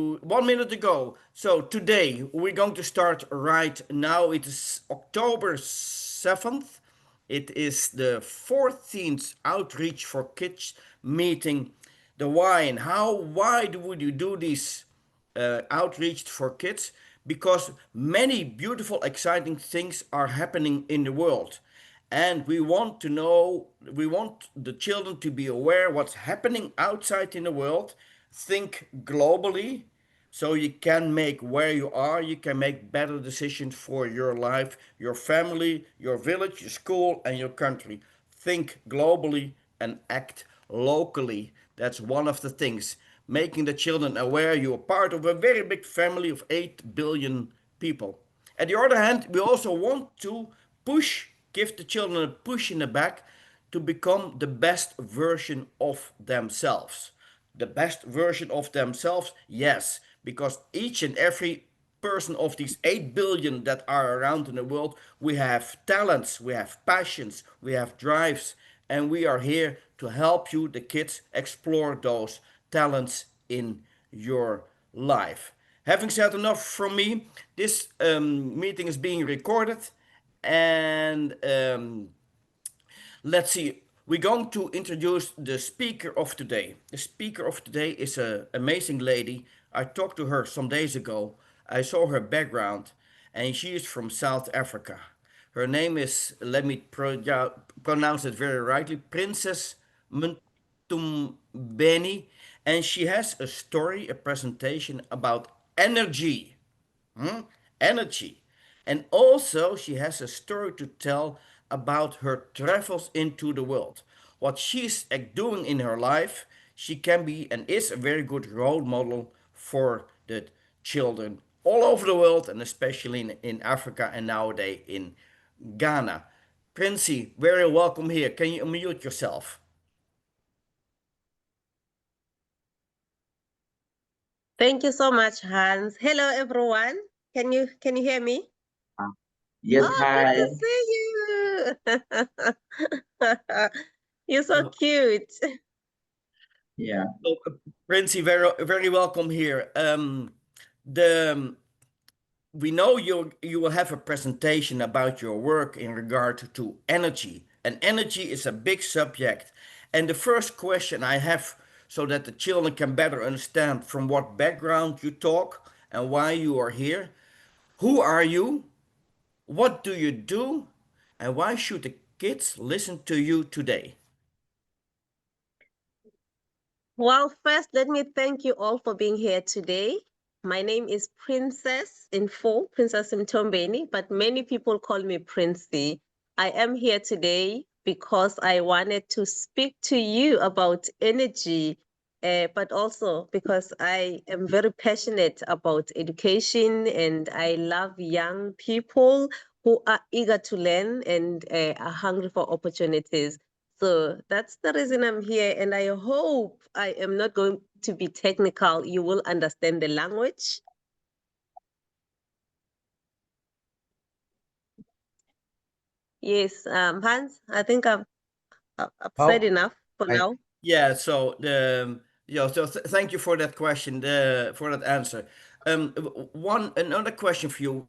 1 minute ago. So today we're going to start right now. It is October 7th. It is the 14th Outreach for Kids meeting. The why and how. Why would you do this outreach for kids? Because many beautiful, exciting things are happening in the world. And we want to know, we want the children to be aware what's happening outside in the world. Think globally so you can make where you are, you can make better decisions for your life, your family, your village, your school, and your country. Think globally and act locally. That's one of the things. Making the children aware you are part of a very big family of 8 billion people. On the other hand, we also want to give the children a push in the back to become the best version of themselves. The best version of themselves, yes, because each and every person of these 8 billion that are around in the world, we have talents, we have passions, we have drives, and we are here to help you, the kids, explore those talents in your life. Having said enough from me, this meeting is being recorded, and let's see. We're going to introduce the speaker of today. The speaker of today is an amazing lady. I talked to her some days ago. I saw her background, and she is from South Africa. Her name is, let me pronounce it very rightly, Princess Mthombeni, and she has a story, a presentation about energy. Hmm? Energy. And also, she has a story to tell about her travels into the world. What she's doing in her life, she can be and is a very good role model for the children all over the world, and especially in Africa and nowadays in Ghana. Princey, very welcome here. Can you unmute yourself? Thank you so much, Hans. Hello, everyone. Can you hear me? Yes, Oh, good hi. to see you. You're so So, cute. Yeah. Princey, very welcome here. The we know you will have a presentation about your work in regard to energy, and energy is a big subject. And the first question I have, so that the children can better understand from what background you talk and why you are here: who are you, what do you do, and why should the kids listen to you today? Well, first, let me thank you all for being here today. My name is Princess in full, Princess Mthombeni, but many people call me Princey. I am here today because I wanted to speak to you about energy, but also because I am very passionate about education and I love young people who are eager to learn and are hungry for opportunities. So that's the reason I'm here. And I hope I am not going to be technical. You will understand the language. Yes, Hans, I think I've said Oh, enough for I now. Yeah, so thank you for that question, for that answer. One another question for you.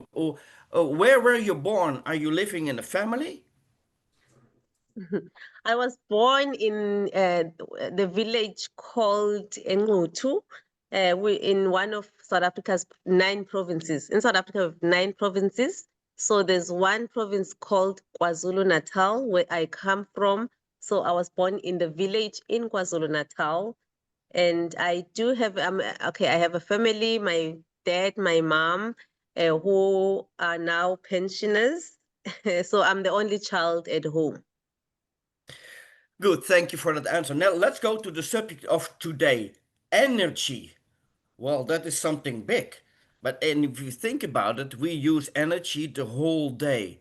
Where were you born? Are you living in a family? I was born in the village called Englutu. We in one of South Africa's 9 provinces. In South Africa, we have 9 provinces. So there's one province called KwaZulu Natal, where I come from. So I was born in the village in KwaZulu Natal, and I do have okay. I have a family. My dad, my mom, who are now pensioners. So I'm the only child at home. Good, thank you for that answer. Now let's go to the subject of today, energy. Well, that is something big. But and if you think about it, we use energy the whole day.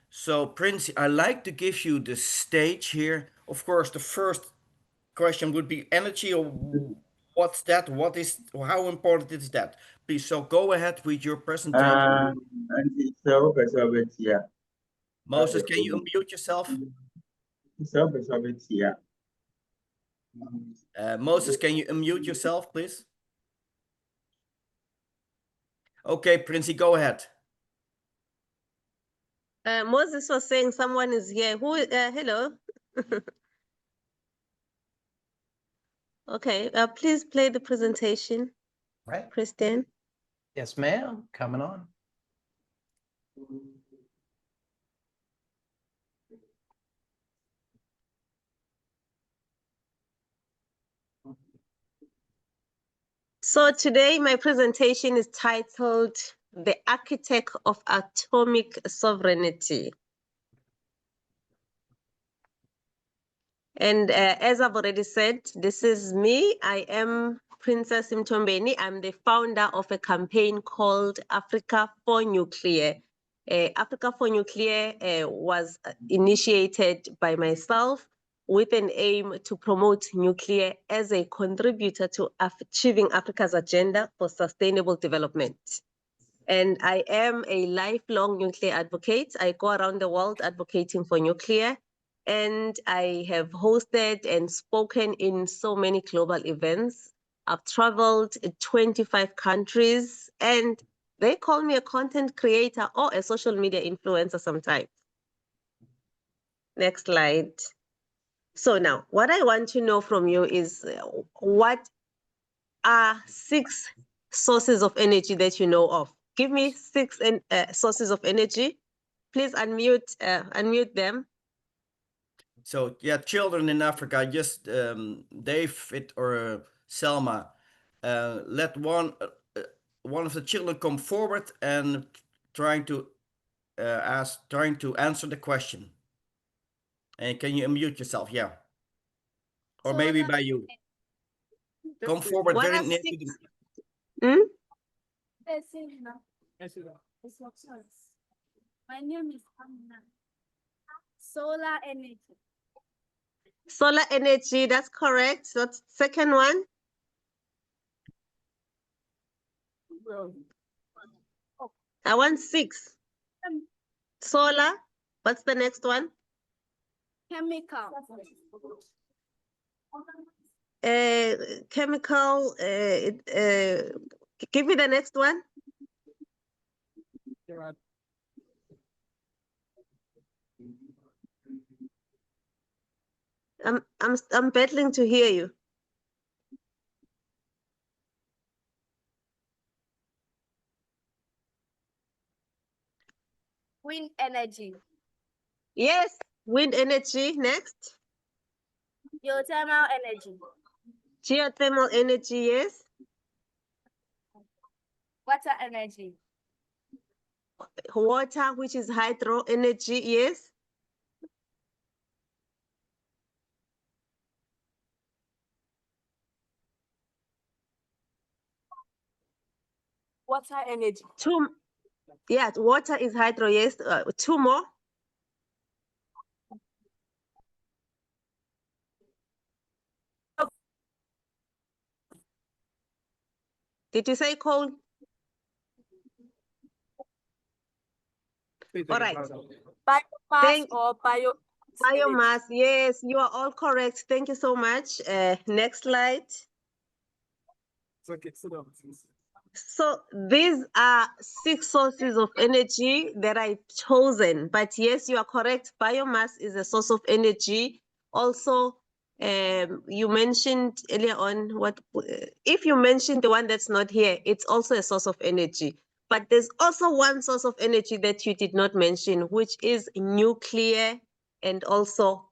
So, Prince, I like to give you the stage here. Of course, the first question would be energy, or what's that? What is, how important is that? Please, so go ahead with your presentation. and it's yeah. Moses, can you unmute yourself? It's yeah. Moses, can you unmute yourself, please? Okay, Princey, go ahead. Moses was saying someone is here. Who? Hello. Okay. Please play the presentation, Right. Kristen. Yes, ma'am. Coming on. So today my presentation is titled The Architect of Atomic Sovereignty. And as I've already said, this is me. I am Princess Mthombeni. I'm the founder of a campaign called Africa for Nuclear. Africa for Nuclear was initiated by myself with an aim to promote nuclear as a contributor to achieving Africa's agenda for sustainable development. And I am a lifelong nuclear advocate. I go around the world advocating for nuclear. And I have hosted and spoken in so many global events. I've traveled to 25 countries, and they call me a content creator or a social media influencer sometimes. Next slide. So now, what I want to know from you is what are 6 sources of energy that you know of? Give me 6 sources of energy. Please unmute them. So yeah, children in Africa, just David or Selma, let one of the children come forward and trying to trying to answer the question. And can you unmute yourself? Yeah, or maybe by you. Come forward What very are near 6? to the. Hmm? My name is Amna. Solar energy. Solar energy, that's correct. That's second one. I want 6. Solar. What's the next one? Chemical. Chemical. Give me the next one. I'm battling to hear you. Wind energy. Yes, wind energy. Next. Geothermal energy. Geothermal energy, yes. Water energy. Water, which is hydro energy, yes. Water energy. 2. Yeah, water is hydro, yes. 2 more. Did you say coal? All right. Biomass or bio. Biomass, yes, you are all correct. Thank you so much. Next slide. So these are 6 sources of energy that I've chosen. But yes, you are correct. Biomass is a source of energy. Also, you mentioned earlier on if you mentioned the one that's not here, it's also a source of energy. But there's also one source of energy that you did not mention, which is nuclear, and also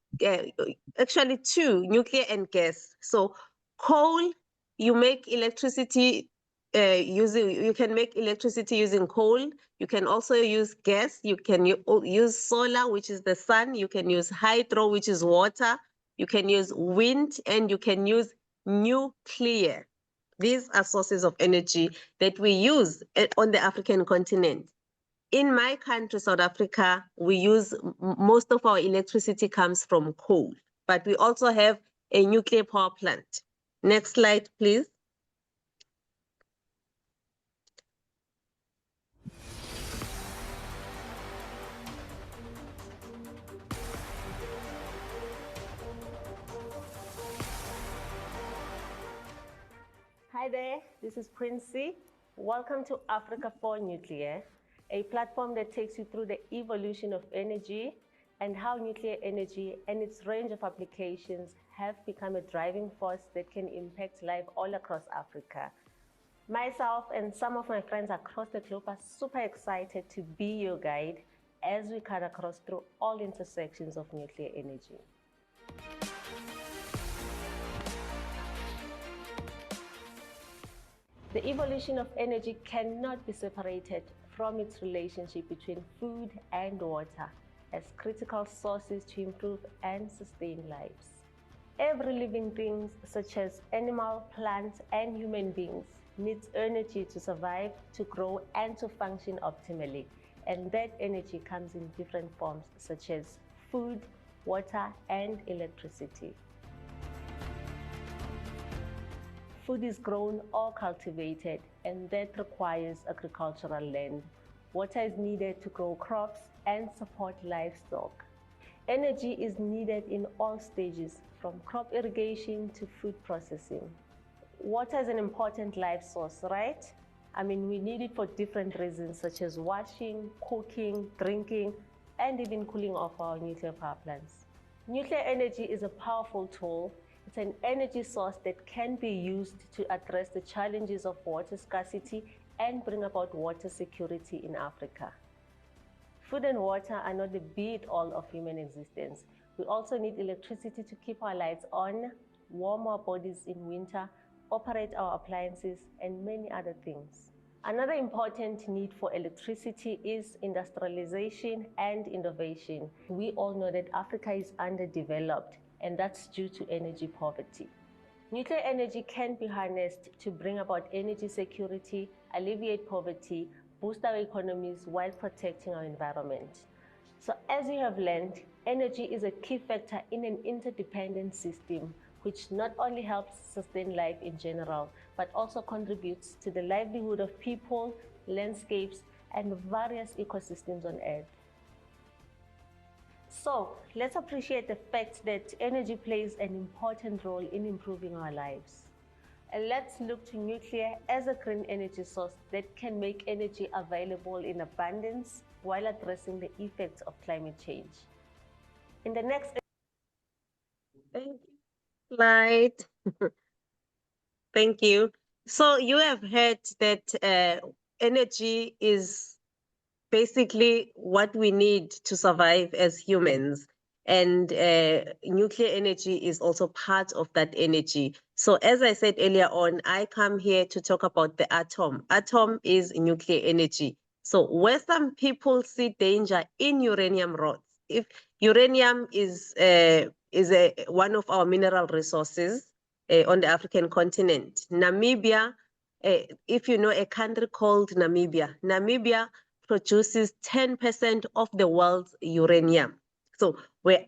actually 2, nuclear and gas. So coal, you make electricity you can make electricity using coal. You can also use gas. You can use solar, which is the sun. You can use hydro, which is water. You can use wind, and you can use nuclear. These are sources of energy that we use on the African continent. In my country, South Africa, we use most of our electricity comes from coal, but we also have a nuclear power plant. Next slide, please. Hi there, this is Princy. Welcome to Africa for Nuclear, a platform that takes you through the evolution of energy and how nuclear energy and its range of applications have become a driving force that can impact life all across Africa. Myself and some of my friends across the globe are super excited to be your guide as we cut across through all intersections of nuclear energy. The evolution of energy cannot be separated from its relationship between food and water as critical sources to improve and sustain lives. Every living thing, such as animal, plants, and human beings, needs energy to survive, to grow, and to function optimally. And that energy comes in different forms, such as food, water, and electricity. Food is grown or cultivated, and that requires agricultural land. Water is needed to grow crops and support livestock. Energy is needed in all stages, from crop irrigation to food processing. Water is an important life source, right? I mean, we need it for different reasons, such as washing, cooking, drinking, and even cooling off our nuclear power plants. Nuclear energy is a powerful tool. It's an energy source that can be used to address the challenges of water scarcity and bring about water security in Africa. Food and water are not the be-it-all of human existence. We also need electricity to keep our lights on, warm our bodies in winter, operate our appliances, and many other things. Another important need for electricity is industrialization and innovation. We all know that Africa is underdeveloped, and that's due to energy poverty. Nuclear energy can be harnessed to bring about energy security, alleviate poverty, boost our economies while protecting our environment. So as you have learned, energy is a key factor in an interdependent system, which not only helps sustain life in general, but also contributes to the livelihood of people, landscapes, and various ecosystems on Earth. So let's appreciate the fact that energy plays an important role in improving our lives. And let's look to nuclear as a green energy source that can make energy available in abundance while addressing the effects of climate change. In the next slide. Thank you. So you have heard that energy is basically what we need to survive as humans. And nuclear energy is also part of that energy. So as I said earlier on, I come here to talk about the atom. Atom is nuclear energy. So where some people see danger in uranium rods, if uranium is one of our mineral resources on the African continent. Namibia, if you know a country called Namibia, Namibia produces 10% of the world's uranium. So where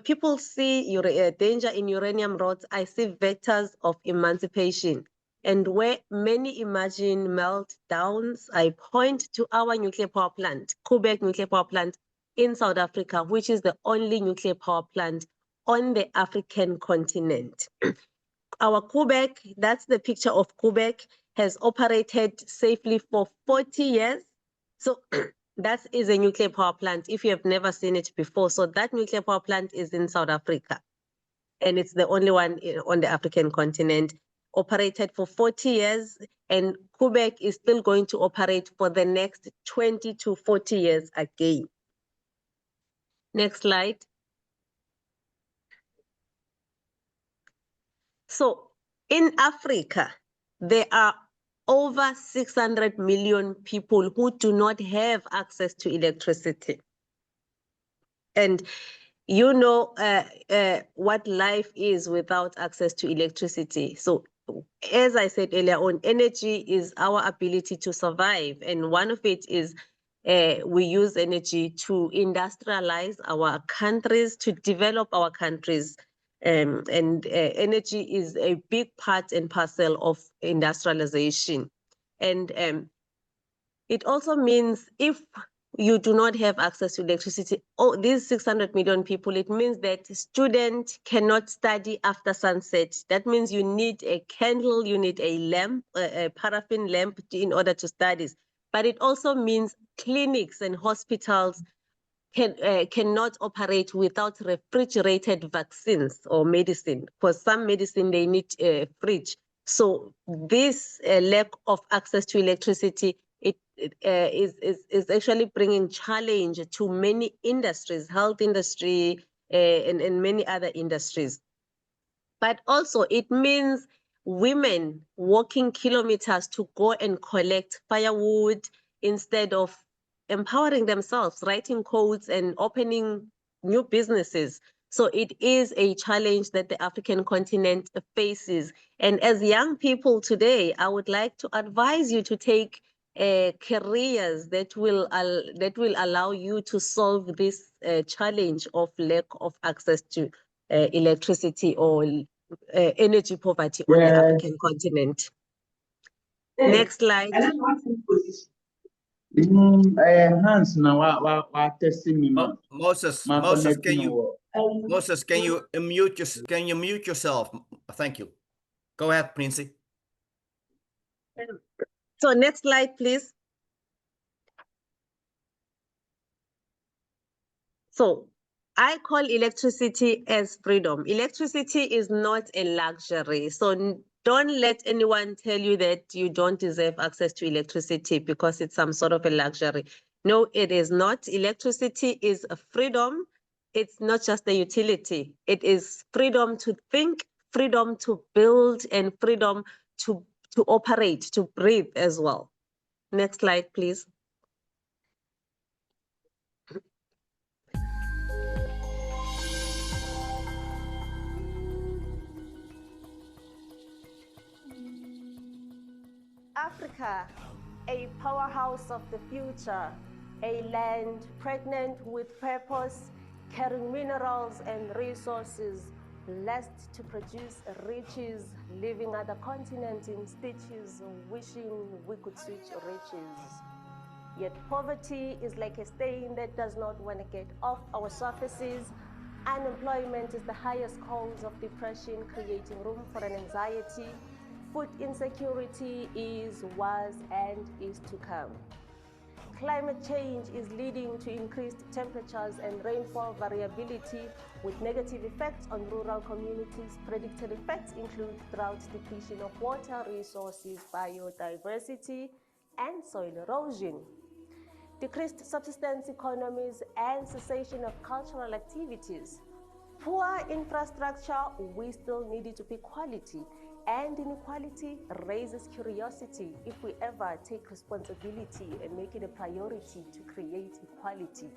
people see danger in uranium rods, I see vectors of emancipation. And where many imagine meltdowns, I point to our nuclear power plant, Quebec nuclear power plant in South Africa, which is the only nuclear power plant on the African continent. Our Quebec, that's the picture of Quebec, has operated safely for 40 years. So that is a nuclear power plant if you have never seen it before. So that nuclear power plant is in South Africa. And it's the only one on the African continent, operated for 40 years. And Quebec is still going to operate for the next 20 to 40 years again. Next slide. So in Africa, there are over 600 million people who do not have access to electricity. And you know what life is without access to electricity. So as I said earlier on, energy is our ability to survive. And one of it is we use energy to industrialize our countries, to develop our countries. And energy is a big part and parcel of industrialization. And it also means if you do not have access to electricity. Oh, these 600 million people, it means that student cannot study after sunset. That means you need a candle, you need a lamp, a paraffin lamp in order to study. But it also means clinics and hospitals cannot operate without refrigerated vaccines or medicine. For some medicine, they need a fridge. So this lack of access to electricity is actually bringing challenge to many industries, health industry, and many other industries. But also it means women walking kilometers to go and collect firewood instead of empowering themselves, writing codes and opening new businesses. So it is a challenge that the African continent faces. And as young people today, I would like to advise you to take careers that will allow you to solve this challenge of lack of access to electricity or energy poverty on the Yeah. African continent. Next slide. Hans na wa testing me ma. Moses, Ma Moses, connect can no you wo. Moses, can you mute yourself? Thank you. Go ahead, Princey. So next slide, please. So I call electricity as freedom. Electricity is not a luxury. So don't let anyone tell you that you don't deserve access to electricity because it's some sort of a luxury. No, it is not. Electricity is a freedom. It's not just a utility. It is freedom to think, freedom to build, and freedom to operate, to breathe as well. Next slide, please. Africa, a powerhouse of the future, a land pregnant with purpose, carrying minerals and resources, blessed to produce riches, leaving other continents in stitches, wishing we could switch riches. Yet poverty is like a stain that does not want to get off our surfaces. Unemployment is the highest cause of depression, creating room for an anxiety. Food insecurity is, was, and is to come. Climate change is leading to increased temperatures and rainfall variability with negative effects on rural communities. Predicted effects include drought, depletion of water resources, biodiversity, and soil erosion. Decreased subsistence economies and cessation of cultural activities. Poor infrastructure, we still need it to be quality. And inequality raises curiosity if we ever take responsibility and make it a priority to create equality.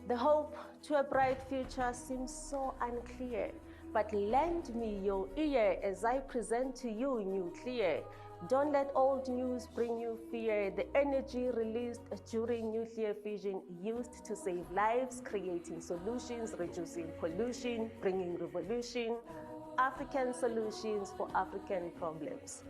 The hope to a bright future seems so unclear, but lend me your ear as I present to you nuclear. Don't let old news bring you fear. The energy released during nuclear fission used to save lives, creating solutions, reducing pollution, bringing revolution. African solutions for African problems.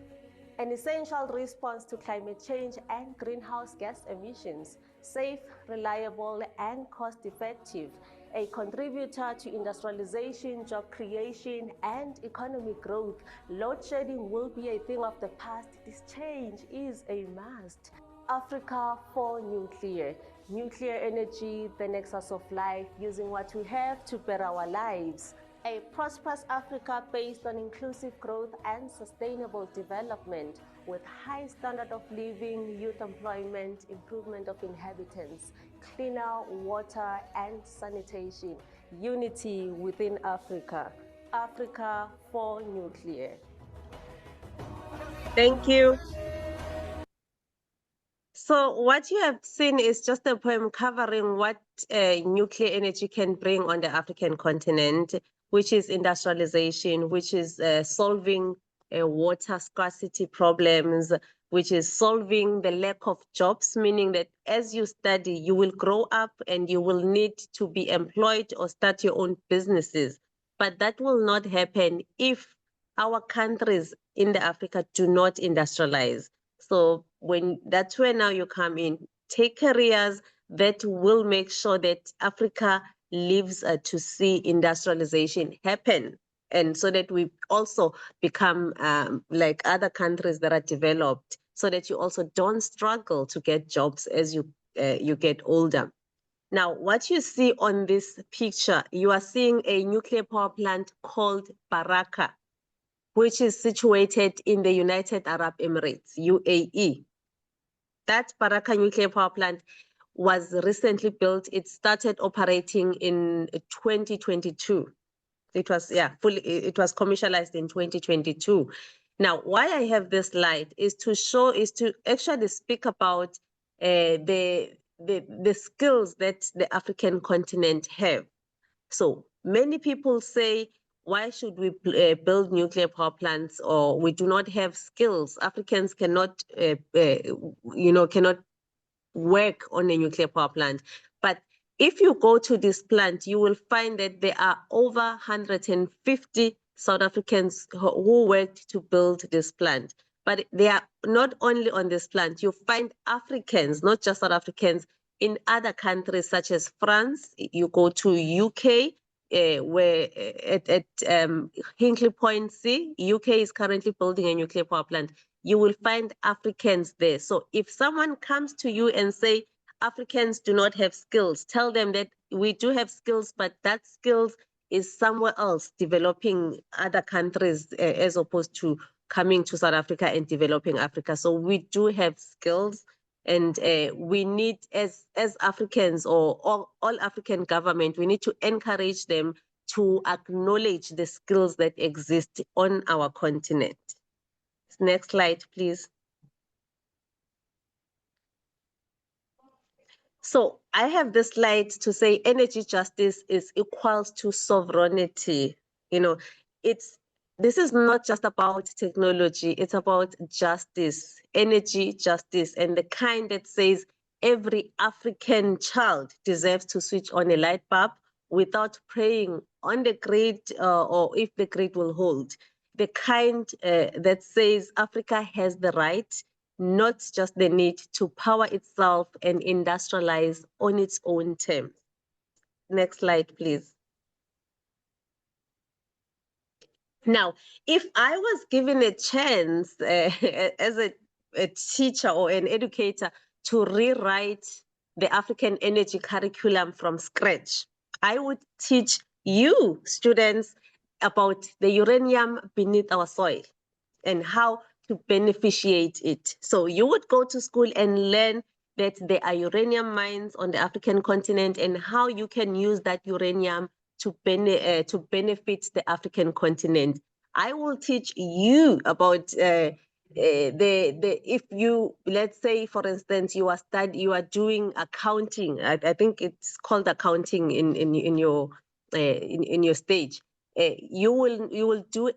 An essential response to climate change and greenhouse gas emissions, safe, reliable, and cost-effective, a contributor to industrialization, job creation, and economic growth. Load shedding will be a thing of the past. This change is a must. Africa for nuclear. Nuclear energy, the nexus of life, using what we have to better our lives. A prosperous Africa based on inclusive growth and sustainable development with high standard of living, youth employment, improvement of inhabitants, cleaner water and sanitation, unity within Africa. Africa for nuclear. Thank you. So what you have seen is just a poem covering what nuclear energy can bring on the African continent, which is industrialization, which is solving water scarcity problems, which is solving the lack of jobs, meaning that as you study, you will grow up and you will need to be employed or start your own businesses. But that will not happen if our countries in the Africa do not industrialize. So that's where now you come in. Take careers that will make sure that Africa lives to see industrialization happen, and so that we also become like other countries that are developed, so that you also don't struggle to get jobs as you get older. Now, what you see on this picture, you are seeing a nuclear power plant called Baraka, which is situated in the United Arab Emirates, UAE. That Baraka nuclear power plant was recently built. It started operating in 2022. It was, it was commercialized in 2022. Now, why I have this slide is to actually speak about the skills that the African continent have. So many people say, why should we build nuclear power plants, or we do not have skills? Africans cannot, cannot work on a nuclear power plant. But if you go to this plant, you will find that there are over 150 South Africans who worked to build this plant. But they are not only on this plant. You find Africans, not just South Africans, in other countries such as France. You go to UK, where at Hinkley Point C, UK is currently building a nuclear power plant. You will find Africans there. So if someone comes to you and say, Africans do not have skills, tell them that we do have skills, but that skills is somewhere else, developing other countries, as opposed to coming to South Africa and developing Africa. So we do have skills, and we need, as Africans, or all African government, we need to encourage them to acknowledge the skills that exist on our continent. Next slide, please. So I have this slide to say energy justice is equals to sovereignty. You know, this is not just about technology, it's about justice, energy justice, and the kind that says every African child deserves to switch on a light bulb without praying on the grid, or if the grid will hold. The kind that says Africa has the right, not just the need, to power itself and industrialize on its own terms. Next slide, please. Now, if I was given a chance as a teacher or an educator to rewrite the African energy curriculum from scratch, I would teach you students about the uranium beneath our soil and how to beneficiate it. So you would go to school and learn that there are uranium mines on the African continent and how you can use that uranium to benefit the African continent. I will teach you about if you, let's say, for instance, you are doing accounting. I think it's called accounting in your stage. You will do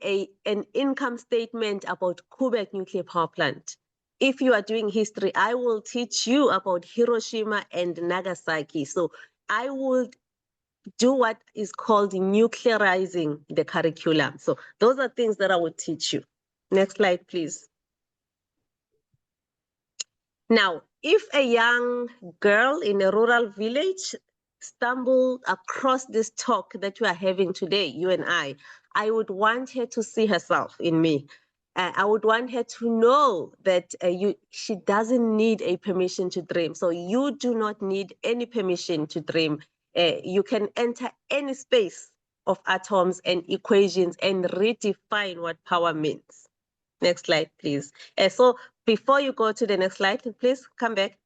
an income statement about Quebec nuclear power plant. If you are doing history, I will teach you about Hiroshima and Nagasaki. So I will do what is called nuclearizing the curriculum. So those are things that I will teach you. Next slide, please. Now, if a young girl in a rural village stumbled across this talk that we are having today, you and I would want her to see herself in me. I would want her to know that she doesn't need a permission to dream. So you do not need any permission to dream. You can enter any space of atoms and equations and redefine what power means. Next slide, please. So before you go to the next slide, please come back.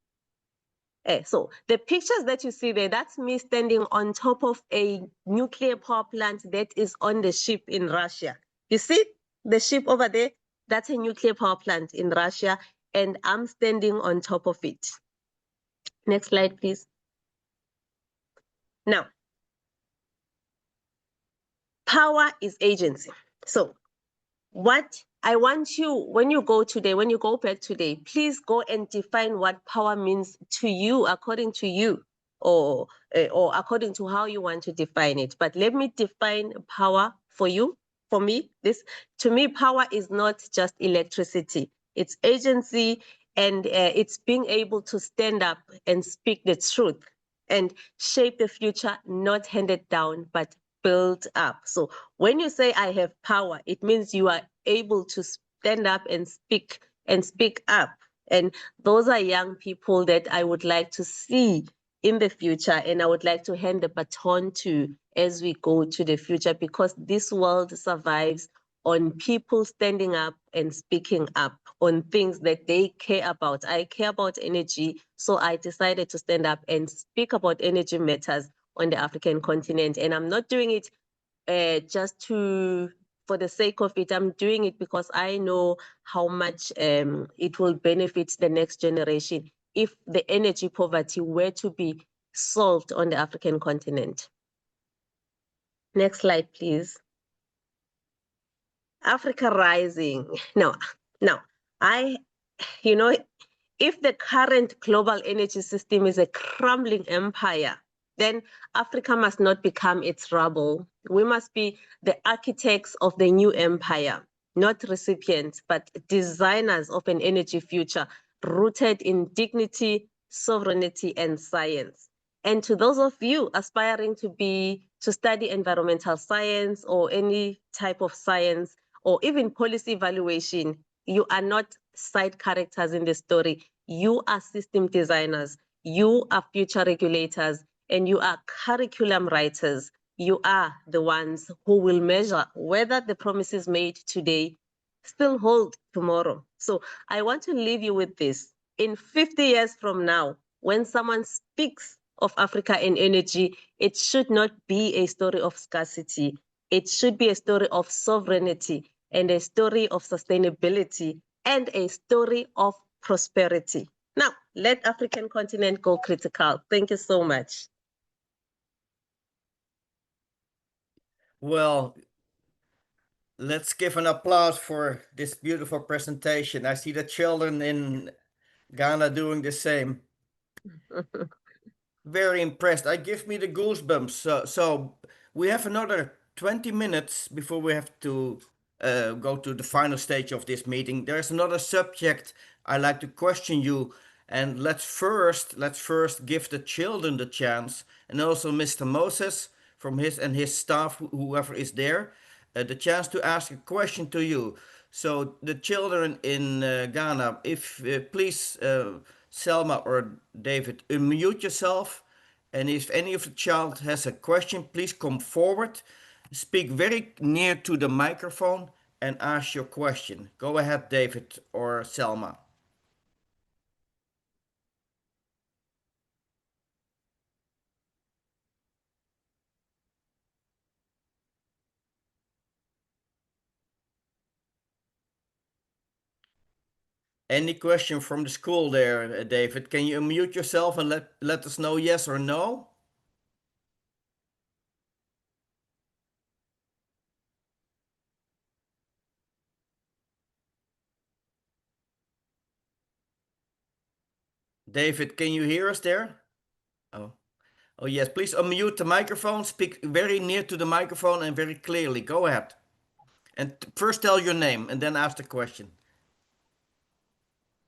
So the pictures that you see there, that's me standing on top of a nuclear power plant that is on the ship in Russia. You see the ship over there? That's a nuclear power plant in Russia, and I'm standing on top of it. Next slide, please. Now, power is agency. So what I want you, when you go back today, please go and define what power means to you, according to you, or according to how you want to define it. But let me define power for you, for me. To me, power is not just electricity. It's agency, And it's being able to stand up and speak the truth and shape the future, not handed down, but built up. So when you say I have power, it means you are able to stand up and speak up. And those are young people that I would like to see in the future, and I would like to hand the baton to as we go to the future, because this world survives on people standing up and speaking up on things that they care about. I care about energy, so I decided to stand up and speak about energy matters on the African continent. And I'm not doing it just for the sake of it. I'm doing it because I know how much it will benefit the next generation if the energy poverty were to be solved on the African continent. Next slide, please. Africa rising. No, you know, if the current global energy system is a crumbling empire, then Africa must not become its rubble. We must be the architects of the new empire, not recipients, but designers of an energy future rooted in dignity, sovereignty, and science. And to those of you aspiring to study environmental science or any type of science, or even policy evaluation, you are not side characters in the story. You are system designers, you are future regulators, and you are curriculum writers. You are the ones who will measure whether the promises made today still hold tomorrow. So I want to leave you with this. In 50 years from now, when someone speaks of Africa and energy, it should not be a story of scarcity. It should be a story of sovereignty and a story of sustainability and a story of prosperity. Now, let African continent go critical. Thank you so much. Well, let's give an applause for this beautiful presentation. I see the children in Ghana doing the same. Very impressed. I give me the goosebumps. So we have another 20 minutes before we have to go to the final stage of this meeting. There's another subject I like to question you, and let's first give the children the chance, and also Mr. Moses from his staff, whoever is there, the chance to ask a question to you. So the children in Ghana, if please, Selma or David, unmute yourself. And if any of the child has a question, please come forward, speak very near to the microphone, and ask your question. Go ahead, David or Selma. Any question from the school there, David? Can you unmute yourself and let us know yes or no? David, can you hear us there? Oh, oh yes, please unmute the microphone, speak very near to the microphone and very clearly. Go ahead. And first tell your name and then ask the question.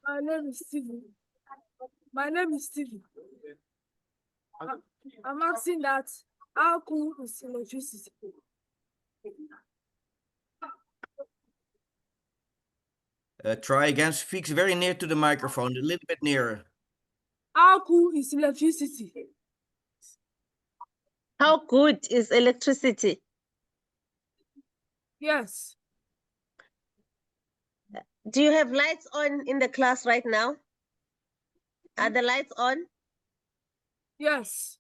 My name is Stephen. My name is Stephen. I'm asking that how cool is electricity? Try again, speaks very near to the microphone, a little bit nearer. How cool is electricity? How good is electricity? Yes. Do you have lights on in the class right now? Are the lights on? Yes.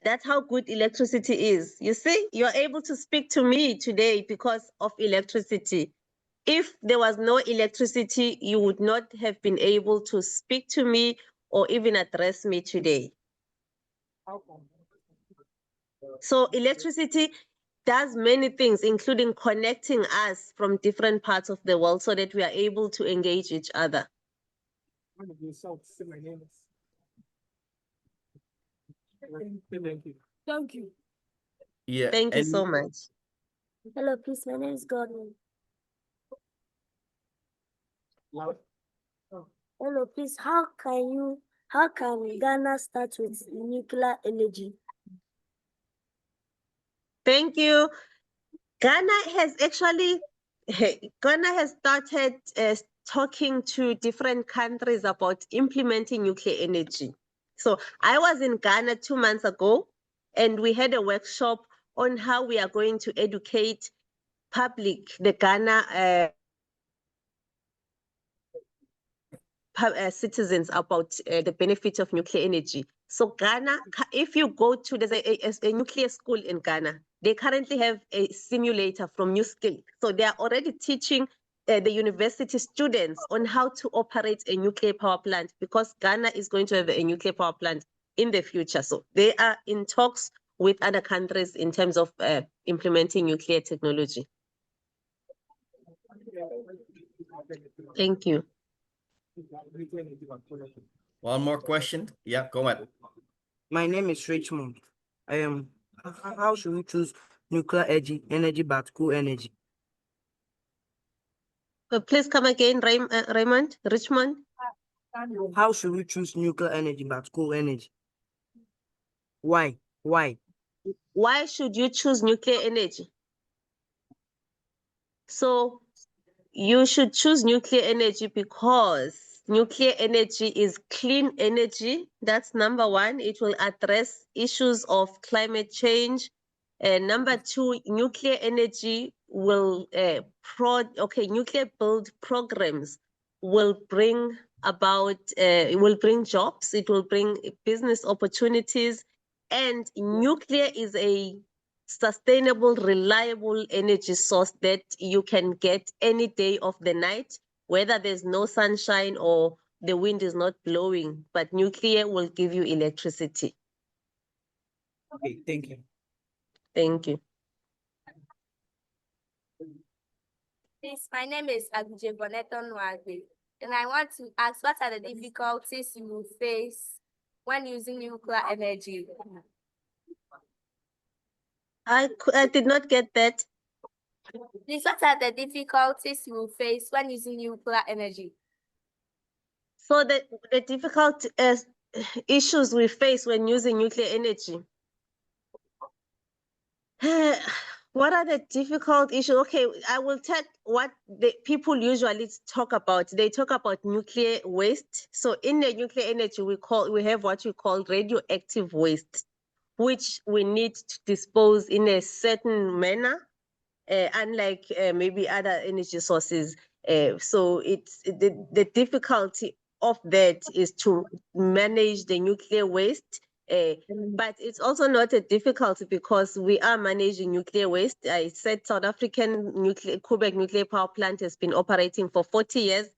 That's how good electricity is. You see, you're able to speak to me today because of electricity. If there was no electricity, you would not have been able to speak to me or even address me today. So electricity does many things, including connecting us from different parts of the world so that we are able to engage each other. Thank you. Yeah. Thank you so much. Hello, please. My name is Gordon. Hello, please, how can Ghana start with nuclear energy? Thank you. Ghana has actually Ghana has started talking to different countries about implementing nuclear energy. So I was in Ghana 2 months ago, and we had a workshop on how we are going to educate the Ghana citizens about the benefits of nuclear energy. So Ghana, if you go to, there's a nuclear school in Ghana. They currently have a simulator from NuScale. So they are already teaching the university students on how to operate a nuclear power plant, because Ghana is going to have a nuclear power plant in the future. So they are in talks with other countries in terms of implementing nuclear technology. Thank you. One more question. Yeah, go ahead. My name is Richmond. How should we choose nuclear energy but cool energy? Please come again, Raymond, Richmond. How should we choose nuclear energy but cool energy? Why? Why? Why should you choose nuclear energy? So you should choose nuclear energy because nuclear energy is clean energy. That's number one. It will address issues of climate change. Number two, nuclear energy will nuclear build programs will bring about it will bring jobs, it will bring business opportunities, and nuclear is a sustainable, reliable energy source that you can get any day of the night, whether there's no sunshine or the wind is not blowing, but nuclear will give you electricity. Okay, thank you. Thank you. Please, my name is Aguje Boneton Nwagbe, and I want to ask, what are the difficulties you will face when using nuclear energy? I did not get that. Please, what are the difficulties you will face when using nuclear energy? So the difficult issues we face when using nuclear energy. What are the difficult issues? Okay, I will take what the people usually talk about. They talk about nuclear waste. So in the nuclear energy, we have what we call radioactive waste, which we need to dispose in a certain manner, unlike maybe other energy sources. So it's the difficulty of that is to manage the nuclear waste. But it's also not a difficulty because we are managing nuclear waste. I said South African Quebec nuclear power plant has been operating for 40 years.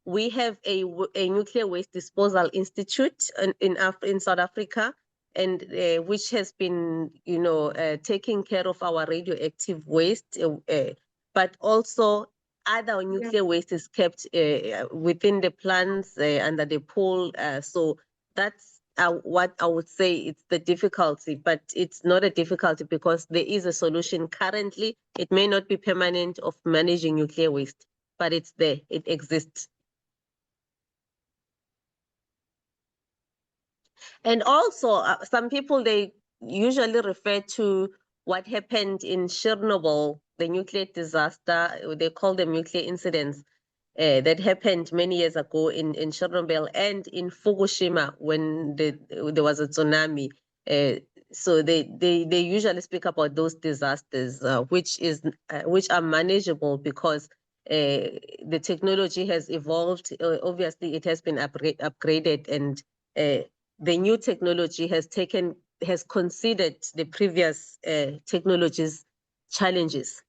We have a nuclear waste disposal institute in South Africa, and which has been, taking care of our radioactive waste, but also other nuclear waste is kept within the plants under the pool. So that's what I would say it's the difficulty, but it's not a difficulty because there is a solution currently. It may not be permanent of managing nuclear waste, but it's there, it exists. And also, some people, they usually refer to what happened in Chernobyl, the nuclear disaster. They call them nuclear incidents that happened many years ago in Chernobyl and in Fukushima when there was a tsunami. So they usually speak about those disasters, which are manageable because the technology has evolved. Obviously, it has been upgraded, and the new technology has considered the previous technologies challenges.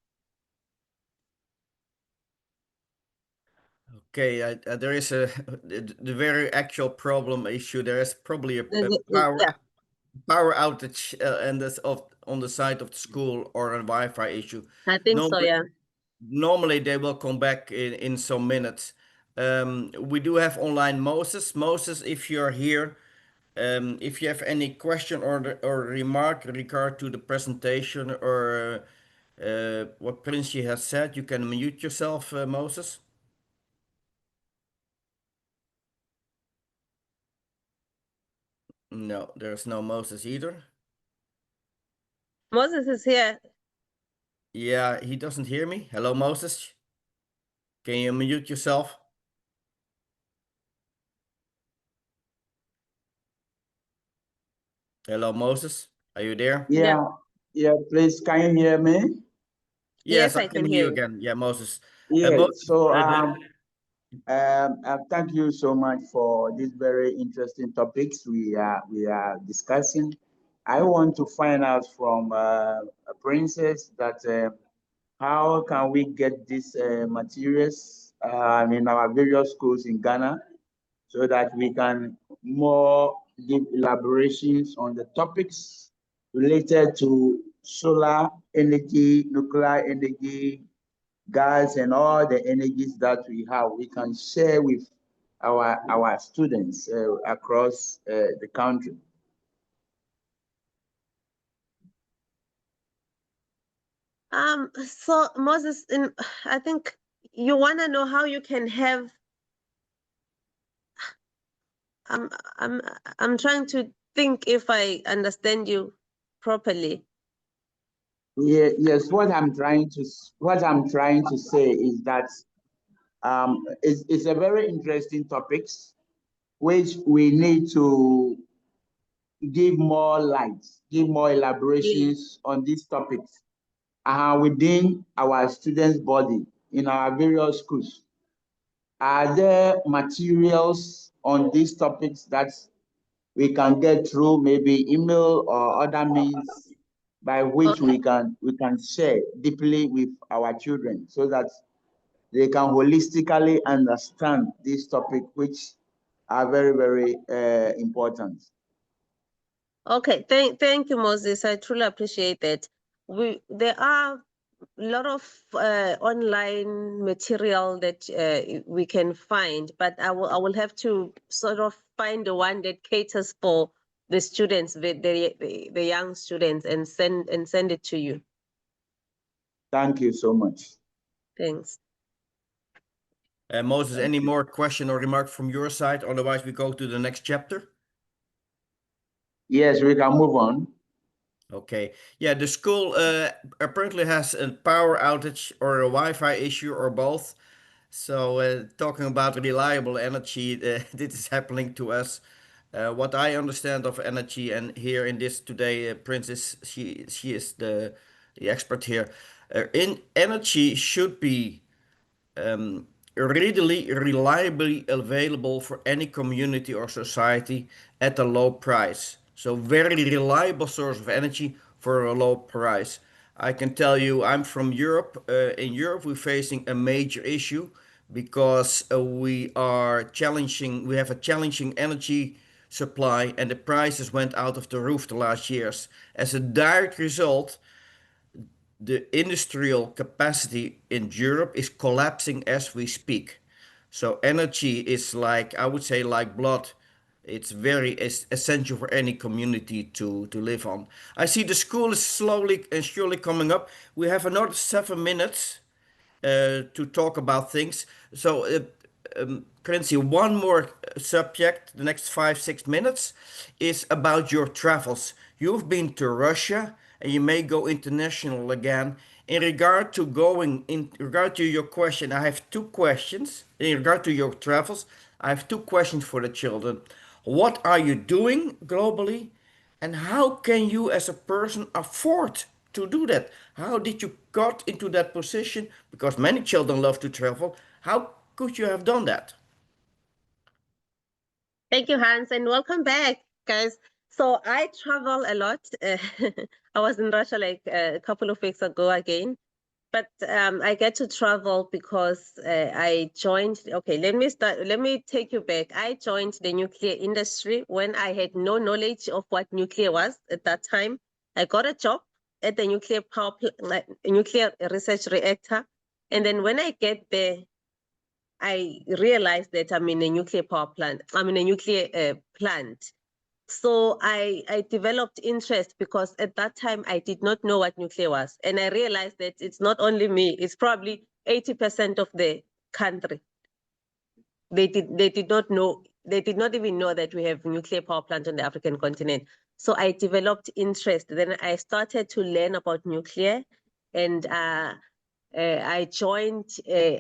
Okay, there is the very actual problem issue. There is probably a Yeah, power outage and this on the side of the school, or a Wi-Fi issue. I think so. Normally, Yeah. normally they will come back in some minutes. We do have online Moses. Moses, if you're here, if you have any question or remark regard to the presentation or what Princey has said, you can mute yourself, Moses. No, there's no Moses either. Moses is here. Yeah, he doesn't hear me. Hello, Moses. Can you mute yourself? Hello, Moses. Are you there? Yeah. Yeah, please, can you hear me? Yes, Yes, I I can can hear hear you you. again. Yeah, Moses. Yeah, Moses, so thank you so much for these very interesting topics we are discussing. I want to find out from Princess that how can we get these materials in our various schools in Ghana so that we can more give elaborations on the topics related to solar energy, nuclear energy, gas, and all the energies that we have. We can share with our students across the country. So Moses, I think you want to know how you can have. I'm I'm I'm trying to think if I understand you properly. Yeah, yes. What I'm trying to say is that it's a very interesting topics which we need to give more light, give more Yeah. elaborations on these topics within our students' body in our various schools. Are there materials on these topics that we can get through maybe email or other means by which Okay. we can share deeply with our children so that they can holistically understand this topic, which are very, very important. Okay. Thank you, Moses. I truly appreciate that. There are a lot of online material that we can find, but I will have to sort of find the one that caters for the students, the young students, and send it to you. Thank you so much. Thanks. Moses, any more question or remark from your side? Otherwise, we go to the next chapter. Yes, we can move on. Okay. Yeah, the school apparently has a power outage or a Wi-Fi issue or both. So, talking about reliable energy, this is happening to us. What I understand of energy, and here in this today, Princess, she is the expert here. In energy should be readily, reliably available for any community or society at a low price. So very reliable source of energy for a low price. I can tell you, I'm from Europe. In Europe, we're facing a major issue because we have a challenging energy supply, and the prices went out of the roof the last years. As a direct result, the industrial capacity in Europe is collapsing as we speak. So energy is like, I would say, like blood. It's very essential for any community to live on. I see the school is slowly and surely coming up. We have another 7 minutes to talk about things. So, Princy, one more subject, the next 5, 6 minutes, is about your travels. You've been to Russia and you may go international again. In regard to your question, I have two questions. In regard to your travels, I have two questions for the children. What are you doing globally? And how can you as a person afford to do that? How did you got into that position? Because many children love to travel. How could you have done that? Thank you, Hans, and welcome back, guys. So I travel a lot. I was in Russia like a couple of weeks ago again, but I get to travel because I joined. Okay, let me take you back. I joined the nuclear industry when I had no knowledge of what nuclear was at that time. I got a job at the nuclear research reactor, and then when I get there, I realized that I'm in a nuclear power plant. I'm in a nuclear plant. So I developed interest because at that time I did not know what nuclear was. And I realized that it's not only me, it's probably 80% of the country. They did not know they did not even know that we have nuclear power plant on the African continent. So I developed interest. Then I started to learn about nuclear, and I joined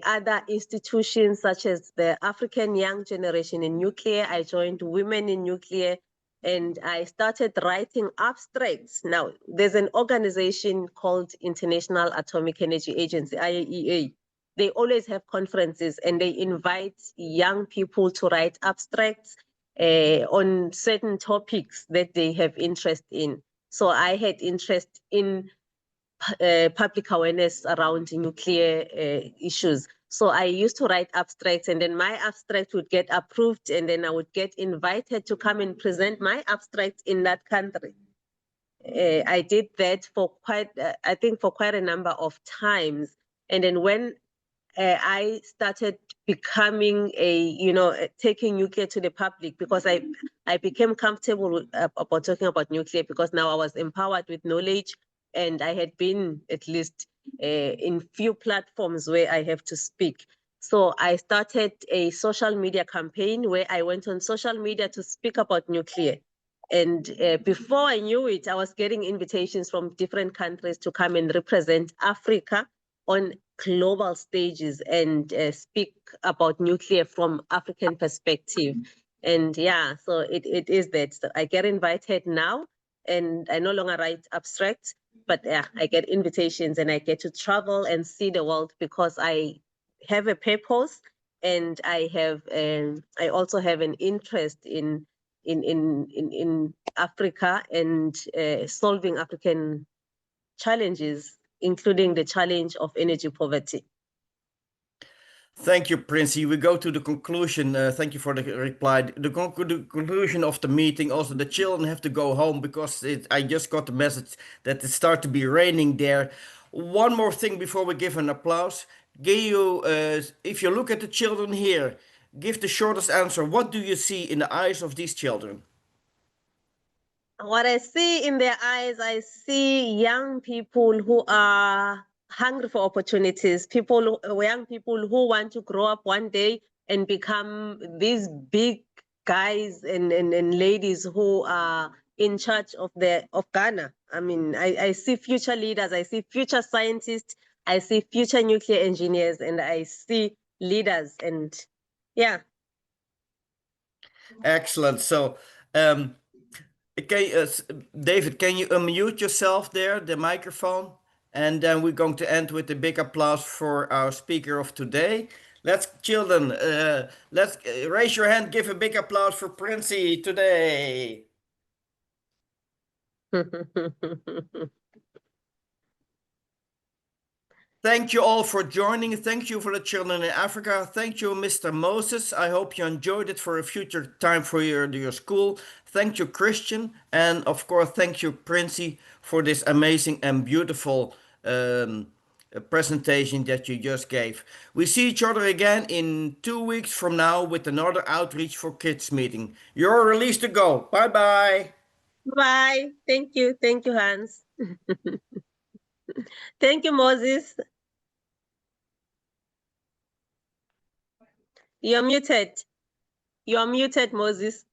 other institutions such as the African Young Generation in Nuclear. I joined Women in Nuclear, and I started writing abstracts. Now, there's an organization called International Atomic Energy Agency, IAEA. They always have conferences, and they invite young people to write abstracts on certain topics that they have interest in. So I had interest in public awareness around nuclear issues. So I used to write abstracts, and then my abstract would get approved, and then I would get invited to come and present my abstract in that country. I did that for I think for quite a number of times. And then when I started becoming taking nuclear to the public, because I became comfortable with, about talking about nuclear, because now I was empowered with knowledge, and I had been at least in few platforms where I have to speak. So I started a social media campaign where I went on social media to speak about nuclear. And before I knew it, I was getting invitations from different countries to come and represent Africa on global stages and speak about nuclear from African perspective. And yeah, so it is that. So I get invited now, and I no longer write abstracts, but yeah, I get invitations and I get to travel and see the world, because I have a purpose, and I also have an interest in Africa and solving African challenges, including the challenge of energy poverty. Thank you, Princey. We go to the conclusion. Thank you for the reply. The conclusion of the meeting. Also, the children have to go home because I just got the message that it started to be raining there. One more thing before we give an applause. If you look at the children here, give the shortest answer. What do you see in the eyes of these children? What I see in their eyes, I see young people who are hungry for opportunities, young people who want to grow up one day and become these big guys and ladies who are in charge of Ghana. I mean, I see future leaders, I see future scientists, I see future nuclear engineers, and I see leaders. And yeah. Excellent. So, David, can you unmute yourself there, the microphone? And then we're going to end with a big applause for our speaker of today. Children, let's raise your hand, give a big applause for Princey today. Thank you all for joining. Thank you for the children in Africa. Thank you, Mr. Moses. I hope you enjoyed it for a future time for your school. Thank you, Christian. And of course, thank you, Princey, for this amazing and beautiful presentation that you just gave. We see each other again in 2 weeks from now with another Outreach for Kids meeting. You're released to go. Bye-bye. Bye. Thank you. Thank you, Hans. Thank you, Moses. You're muted. You're muted, Moses.